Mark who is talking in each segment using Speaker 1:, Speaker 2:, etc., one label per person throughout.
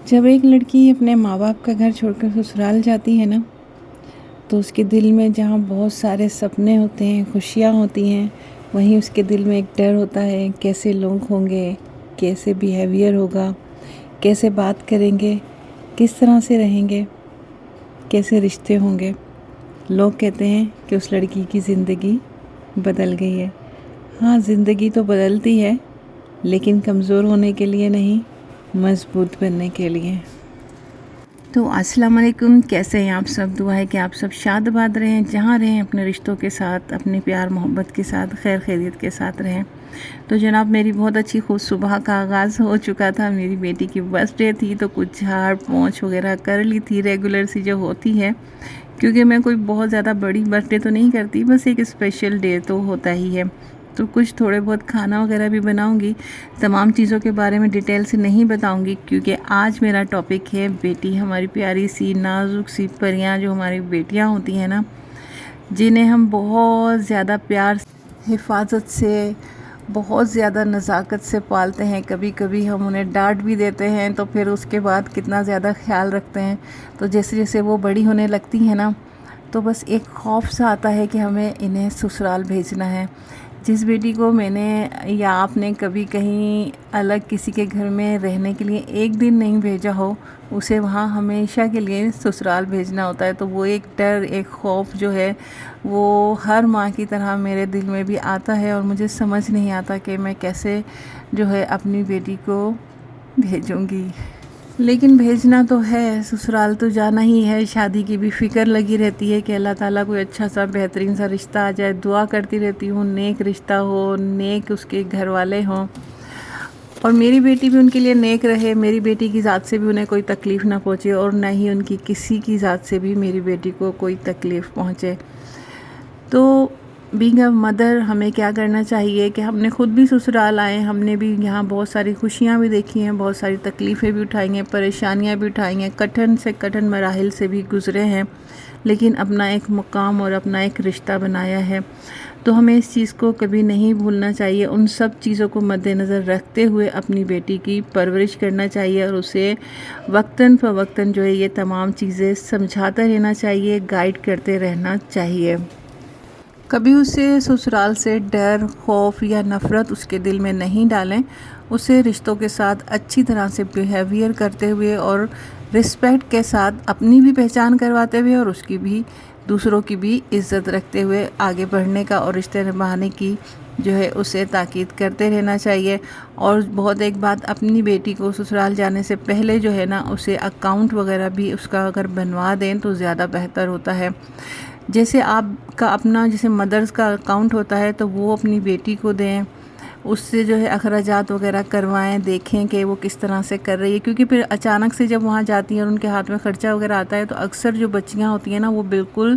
Speaker 1: جب ایک لڑکی اپنے ماں باپ کا گھر چھوڑ کر سسرال جاتی ہے نا، تو اس کے دل میں جہاں بہت سارے سپنے ہوتے ہیں، خوشیاں ہوتی ہیں، وہیں اس کے دل میں ایک ڈر ہوتا ہے، کیسے لوگ ہوں گے، کیسے بیہیویئر ہوگا، کیسے بات کریں گے، کس طرح سے رہیں گے، کیسے رشتے ہوں گے۔ لوگ کہتے ہیں کہ اس لڑکی کی زندگی بدل گئی ہے۔ ہاں، زندگی تو بدلتی ہے، لیکن کمزور ہونے کے لیے نہیں، مضبوط بننے کے لیے۔ تو السلام علیکم، کیسے ہیں آپ سب؟ دعا ہے کہ آپ سب شاد آباد رہیں، جہاں رہیں اپنے رشتوں کے ساتھ، اپنے پیار محبت کے ساتھ، خیر خیریت کے ساتھ رہیں۔ تو جناب، میری بہت اچھی خوش صبح کا آغاز ہو چکا تھا۔ میری بیٹی کی برتھ ڈے تھی، تو کچھ جھاڑ پونچھ وغیرہ کر لی تھی، ریگولر سی جو ہوتی ہے، کیونکہ میں کوئی بہت زیادہ بڑی برتھ ڈے تو نہیں کرتی، بس ایک اسپیشل ڈے تو ہوتا ہی ہے۔ تو کچھ تھوڑے بہت کھانا وغیرہ بھی بناؤں گی۔ تمام چیزوں کے بارے میں ڈیٹیل سے نہیں بتاؤں گی، کیونکہ آج میرا ٹاپک ہے بیٹی، ہماری پیاری سی نازک سی پریاں جو ہماری بیٹیاں ہوتی ہیں نا، جنہیں ہم بہت زیادہ پیار، حفاظت سے، بہت زیادہ نزاکت سے پالتے ہیں۔ کبھی کبھی ہم انہیں ڈانٹ بھی دیتے ہیں، تو پھر اس کے بعد کتنا زیادہ خیال رکھتے ہیں۔ تو جیسے جیسے وہ بڑی ہونے لگتی ہیں نا، تو بس ایک خوف سا آتا ہے کہ ہمیں انہیں سسرال بھیجنا ہے۔ جس بیٹی کو میں نے یا آپ نے کبھی کہیں الگ کسی کے گھر میں رہنے کے لیے ایک دن نہیں بھیجا ہو، اسے وہاں ہمیشہ کے لیے سسرال بھیجنا ہوتا ہے۔ تو وہ ایک ڈر، ایک خوف جو ہے، وہ ہر ماں کی طرح میرے دل میں بھی آتا ہے، اور مجھے سمجھ نہیں آتا کہ میں کیسے جو ہے اپنی بیٹی کو بھیجوں گی۔ لیکن بھیجنا تو ہے، سسرال تو جانا ہی ہے۔ شادی کی بھی فکر لگی رہتی ہے کہ اللہ تعالیٰ کوئی اچھا سا بہترین سا رشتہ آ جائے۔ دعا کرتی رہتی ہوں، نیک رشتہ ہو، نیک اس کے گھر والے ہوں، اور میری بیٹی بھی ان کے لیے نیک رہے، میری بیٹی کی ذات سے بھی انہیں کوئی تکلیف نہ پہنچے، اور نہ ہی ان کی کسی کی ذات سے بھی میری بیٹی کو کوئی تکلیف پہنچے۔ تو بینگ اے مدر ہمیں کیا کرنا چاہیے کہ ہم نے خود بھی سسرال آئے، ہم نے بھی یہاں بہت ساری خوشیاں بھی دیکھی ہیں، بہت ساری تکلیفیں بھی اٹھائی ہیں، پریشانیاں بھی اٹھائی ہیں، کٹھن سے کٹھن مراحل سے بھی گزرے ہیں، لیکن اپنا ایک مقام اور اپنا ایک رشتہ بنایا ہے۔ تو ہمیں اس چیز کو کبھی نہیں بھولنا چاہیے، ان سب چیزوں کو مد نظر رکھتے ہوئے اپنی بیٹی کی پرورش کرنا چاہیے، اور اسے وقتاً فوقتاً جو ہے یہ تمام چیزیں سمجھاتا رہنا چاہیے، گائیڈ کرتے رہنا چاہیے۔ کبھی اسے سسرال سے ڈر، خوف یا نفرت اس کے دل میں نہیں ڈالیں۔ اسے رشتوں کے ساتھ اچھی طرح سے بیہیویئر کرتے ہوئے اور رسپیکٹ کے ساتھ اپنی بھی پہچان کرواتے ہوئے، اور اس کی بھی، دوسروں کی بھی عزت رکھتے ہوئے آگے بڑھنے کا اور رشتے نبھانے کی جو ہے اسے تاکید کرتے رہنا چاہیے۔ اور بہت ایک بات، اپنی بیٹی کو سسرال جانے سے پہلے جو ہے نا، اسے اکاؤنٹ وغیرہ بھی اس کا اگر بنوا دیں تو زیادہ بہتر ہوتا ہے۔ جیسے آپ کا اپنا، جیسے مدرس کا اکاؤنٹ ہوتا ہے، تو وہ اپنی بیٹی کو دیں، اس سے جو ہے اخراجات وغیرہ کروائیں، دیکھیں کہ وہ کس طرح سے کر رہی ہے، کیونکہ پھر اچانک سے جب وہاں جاتی ہیں اور ان کے ہاتھ میں خرچہ وغیرہ آتا ہے، تو اکثر جو بچیاں ہوتی ہیں نا، وہ بالکل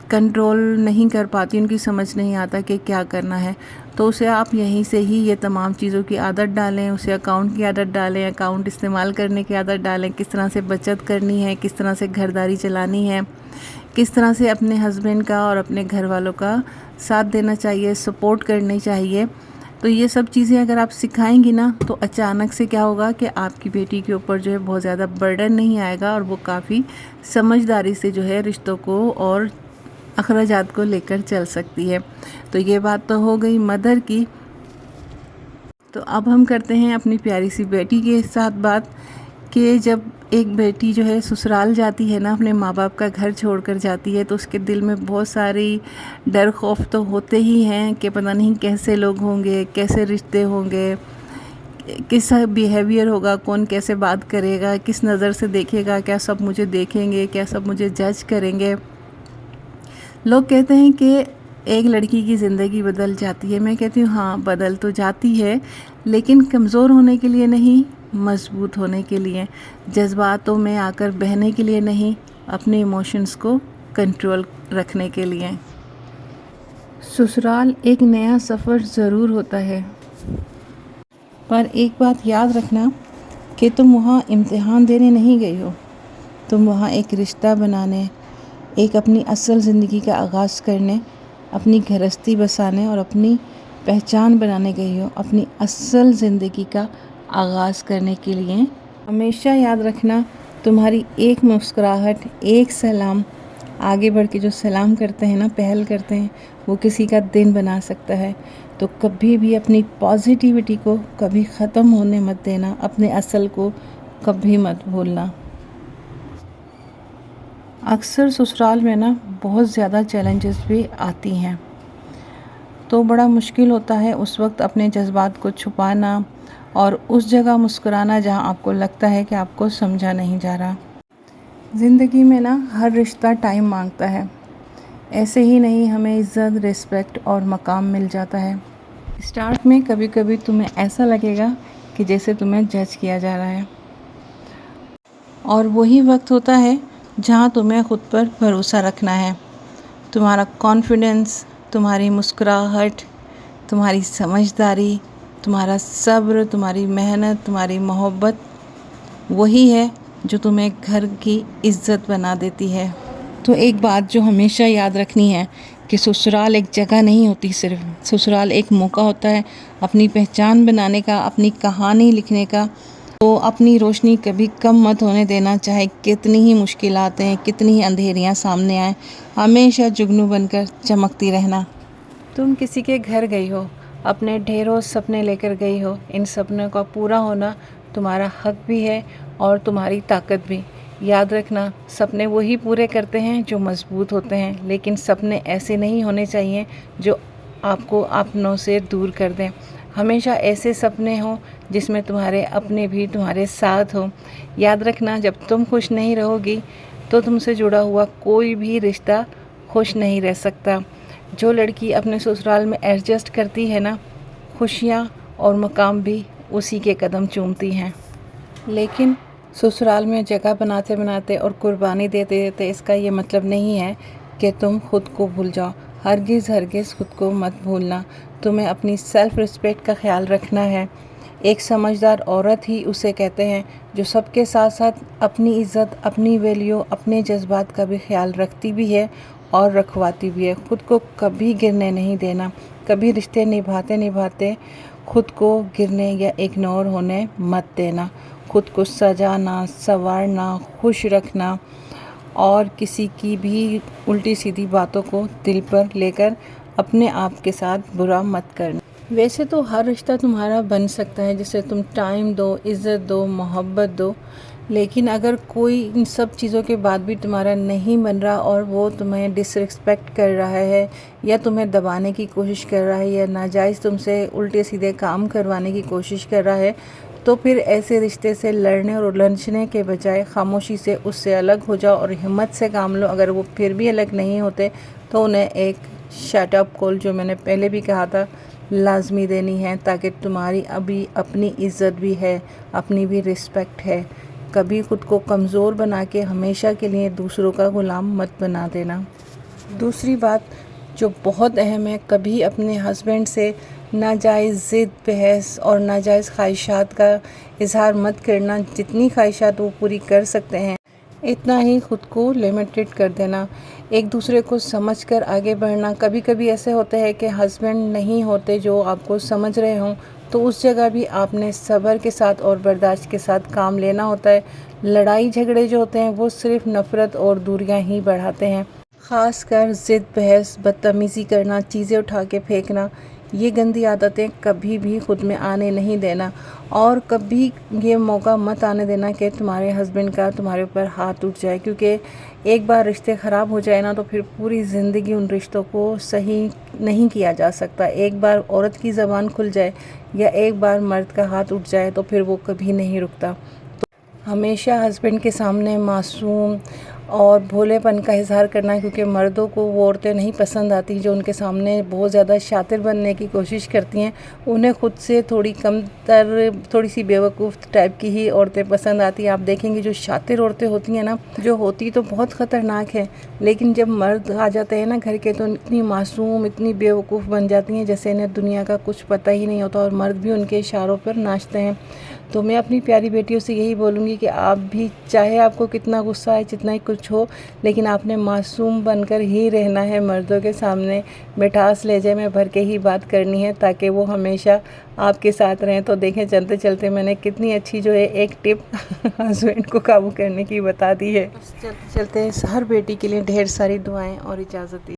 Speaker 1: کنٹرول نہیں کر پاتی، ان کی سمجھ نہیں آتا کہ کیا کرنا ہے۔ تو اسے آپ یہیں سے ہی یہ تمام چیزوں کی عادت ڈالیں، اسے اکاؤنٹ کی عادت ڈالیں، اکاؤنٹ استعمال کرنے کی عادت ڈالیں، کس طرح سے بچت کرنی ہے، کس طرح سے گھرداری چلانی ہے، کس طرح سے اپنے ہسبینڈ کا اور اپنے گھر والوں کا ساتھ دینا چاہیے، سپورٹ کرنی چاہیے۔ تو یہ سب چیزیں اگر آپ سکھائیں گی نا، تو اچانک سے کیا ہوگا کہ آپ کی بیٹی کے اوپر جو ہے بہت زیادہ برڈن نہیں آئے گا، اور وہ کافی سمجھداری سے جو ہے رشتوں کو اور اخراجات کو لے کر چل سکتی ہے۔ تو یہ بات تو ہو گئی مدر کی۔ تو اب ہم کرتے ہیں اپنی پیاری سی بیٹی کے ساتھ بات، کہ جب ایک بیٹی جو ہے سسرال جاتی ہے نا، اپنے ماں باپ کا گھر چھوڑ کر جاتی ہے، تو اس کے دل میں بہت ساری ڈر، خوف تو ہوتے ہی ہیں کہ پتہ نہیں کیسے لوگ ہوں گے، کیسے رشتے ہوں گے، کس بیہیویئر ہوگا، کون کیسے بات کرے گا، کس نظر سے دیکھے گا، کیا سب مجھے دیکھیں گے، کیا سب مجھے جج کریں گے۔ لوگ کہتے ہیں کہ ایک لڑکی کی زندگی بدل جاتی ہے، میں کہتی ہوں ہاں، بدل تو جاتی ہے، لیکن کمزور ہونے کے لیے نہیں، مضبوط ہونے کے لیے، جذباتوں میں آ کر بہنے کے لیے نہیں، اپنے ایموشنز کو کنٹرول رکھنے کے لیے۔ سسرال ایک نیا سفر ضرور ہوتا ہے، پر ایک بات یاد رکھنا کہ تم وہاں امتحان دینے نہیں گئی ہو، تم وہاں ایک رشتہ بنانے، ایک اپنی اصل زندگی کا آغاز کرنے، اپنی گھرستی بسانے اور اپنی پہچان بنانے گئی ہو، اپنی اصل زندگی کا آغاز کرنے کے لیے ہمیشہ یاد رکھنا، تمہاری ایک مسکراہٹ، ایک سلام، آگے بڑھ کے جو سلام کرتے ہیں نا، پہل کرتے ہیں، وہ کسی کا دن بنا سکتا ہے۔ تو کبھی بھی اپنی پازیٹیوٹی کو کبھی ختم ہونے مت دینا، اپنے اصل کو کبھی مت بھولنا۔ اکثر سسرال میں نا بہت زیادہ چیلنجز بھی آتی ہیں، تو بڑا مشکل ہوتا ہے اس وقت اپنے جذبات کو چھپانا اور اس جگہ مسکرانا جہاں آپ کو لگتا ہے کہ آپ کو سمجھا نہیں جا رہا۔ زندگی میں نا ہر رشتہ ٹائم مانگتا ہے، ایسے ہی نہیں ہمیں عزت، رسپیکٹ اور مقام مل جاتا ہے۔ اسٹارٹ میں کبھی کبھی تمہیں ایسا لگے گا کہ جیسے تمہیں جج کیا جا رہا ہے، اور وہی وقت ہوتا ہے جہاں تمہیں خود پر بھروسہ رکھنا ہے۔ تمہارا کانفیڈنس، تمہاری مسکراہٹ، تمہاری سمجھداری، تمہارا صبر، تمہاری محنت، تمہاری محبت وہی ہے جو تمہیں گھر کی عزت بنا دیتی ہے۔ تو ایک بات جو ہمیشہ یاد رکھنی ہے کہ سسرال ایک جگہ نہیں ہوتی، صرف سسرال ایک موقع ہوتا ہے اپنی پہچان بنانے کا، اپنی کہانی لکھنے کا۔ تو اپنی روشنی کبھی کم مت ہونے دینا، چاہے کتنی ہی مشکلات ہیں، کتنی ہی اندھیریاں سامنے آئیں، ہمیشہ جگنو بن کر چمکتی رہنا۔ تم کسی کے گھر گئی ہو، اپنے ڈھیروں سپنے لے کر گئی ہو، ان سپنوں کا پورا ہونا تمہارا حق بھی ہے اور تمہاری طاقت بھی۔ یاد رکھنا، سپنے وہی پورے کرتے ہیں جو مضبوط ہوتے ہیں، لیکن سپنے ایسے نہیں ہونے چاہیے جو آپ کو اپنوں سے دور کر دیں۔ ہمیشہ ایسے سپنے ہوں جس میں تمہارے اپنے بھی تمہارے ساتھ ہوں۔ یاد رکھنا، جب تم خوش نہیں رہو گی تو تم سے جڑا ہوا کوئی بھی رشتہ خوش نہیں رہ سکتا۔ جو لڑکی اپنے سسرال میں ایڈجسٹ کرتی ہے نا، خوشیاں اور مقام بھی اسی کے قدم چومتی ہیں۔ لیکن سسرال میں جگہ بناتے بناتے اور قربانی دیتے دیتے اس کا یہ مطلب نہیں ہے کہ تم خود کو بھول جاؤ۔ ہرگز ہرگز خود کو مت بھولنا، تمہیں اپنی سیلف رسپیکٹ کا خیال رکھنا ہے۔ ایک سمجھدار عورت ہی اسے کہتے ہیں جو سب کے ساتھ ساتھ اپنی عزت، اپنی ویلیو، اپنے جذبات کا بھی خیال رکھتی بھی ہے اور رکھواتی بھی ہے۔ خود کو کبھی گرنے نہیں دینا، کبھی رشتے نبھاتے نبھاتے خود کو گرنے یا اگنور ہونے مت دینا۔ خود کو سجانا، سنوارنا، خوش رکھنا اور کسی کی بھی الٹی سیدھی باتوں کو دل پر لے کر اپنے آپ کے ساتھ برا مت کرنا۔ ویسے تو ہر رشتہ تمہارا بن سکتا ہے، جسے تم ٹائم دو، عزت دو، محبت دو، لیکن اگر کوئی ان سب چیزوں کے بعد بھی تمہارا نہیں بن رہا اور وہ تمہیں ڈس رسپیکٹ کر رہا ہے یا تمہیں دبانے کی کوشش کر رہا ہے یا ناجائز تم سے الٹے سیدھے کام کروانے کی کوشش کر رہا ہے، تو پھر ایسے رشتے سے لڑنے اور الجھنے کے بجائے خاموشی سے اس سے الگ ہو جاؤ اور ہمت سے کام لو۔ اگر وہ پھر بھی الگ نہیں ہوتے تو انہیں ایک شٹ اپ کال، جو میں نے پہلے بھی کہا تھا، لازمی دینی ہے، تاکہ تمہاری ابھی اپنی عزت بھی ہے، اپنی بھی رسپیکٹ ہے۔ کبھی خود کو کمزور بنا کے ہمیشہ کے لیے دوسروں کا غلام مت بنا دینا۔ دوسری بات جو بہت اہم ہے، کبھی اپنے ہسبینڈ سے ناجائز ضد، بحث اور ناجائز خواہشات کا اظہار مت کرنا۔ جتنی خواہشات وہ پوری کر سکتے ہیں اتنا ہی خود کو لمیٹڈ کر دینا۔ ایک دوسرے کو سمجھ کر آگے بڑھنا۔ کبھی کبھی ایسے ہوتے ہیں کہ ہسبینڈ نہیں ہوتے جو آپ کو سمجھ رہے ہوں، تو اس جگہ بھی آپ نے صبر کے ساتھ اور برداشت کے ساتھ کام لینا ہوتا ہے۔ لڑائی جھگڑے جو ہوتے ہیں وہ صرف نفرت اور دوریاں ہی بڑھاتے ہیں۔ خاص کر ضد، بحث، بدتمیزی کرنا، چیزیں اٹھا کے پھینکنا، یہ گندی عادتیں کبھی بھی خود میں آنے نہیں دینا۔ اور کبھی یہ موقع مت آنے دینا کہ تمہارے ہسبینڈ کا تمہارے اوپر ہاتھ اٹھ جائے، کیونکہ ایک بار رشتے خراب ہو جائے نا تو پھر پوری زندگی ان رشتوں کو صحیح نہیں کیا جا سکتا۔ ایک بار عورت کی زبان کھل جائے یا ایک بار مرد کا ہاتھ اٹھ جائے تو پھر وہ کبھی نہیں رکتا۔ تو ہمیشہ ہسبینڈ کے سامنے معصوم اور بھولے پن کا اظہار کرنا، کیونکہ مردوں کو وہ عورتیں نہیں پسند آتی جو ان کے سامنے بہت زیادہ شاطر بننے کی کوشش کرتی ہیں۔ انہیں خود سے تھوڑی کم تر، تھوڑی سی بیوقوف ٹائپ کی ہی عورتیں پسند آتی ہیں۔ آپ دیکھیں گے جو شاطر عورتیں ہوتی ہیں نا، جو ہوتی تو بہت خطرناک ہے، لیکن جب مرد آ جاتے ہیں نا گھر کے تو اتنی معصوم، اتنی بیوقوف بن جاتی ہیں جیسے انہیں دنیا کا کچھ پتہ ہی نہیں ہوتا، اور مرد بھی ان کے اشاروں پر ناچتے ہیں۔ تو میں اپنی پیاری بیٹیوں سے یہی بولوں گی کہ آپ بھی، چاہے آپ کو کتنا غصہ ہے، جتنا ہی کچھ ہو، لیکن آپ نے معصوم بن کر ہی رہنا ہے، مردوں کے سامنے مٹھاس لہجے میں بھر کے ہی بات کرنی ہے تاکہ وہ ہمیشہ آپ کے ساتھ رہیں۔ تو دیکھیں چلتے چلتے میں نے کتنی اچھی جو ہے ایک ٹپ ہسبینڈ کو قابو کرنے کی بتا دی ہے۔ چلتے چلتے ہر بیٹی کے لیے ڈھیر ساری دعائیں اور اجازت دی۔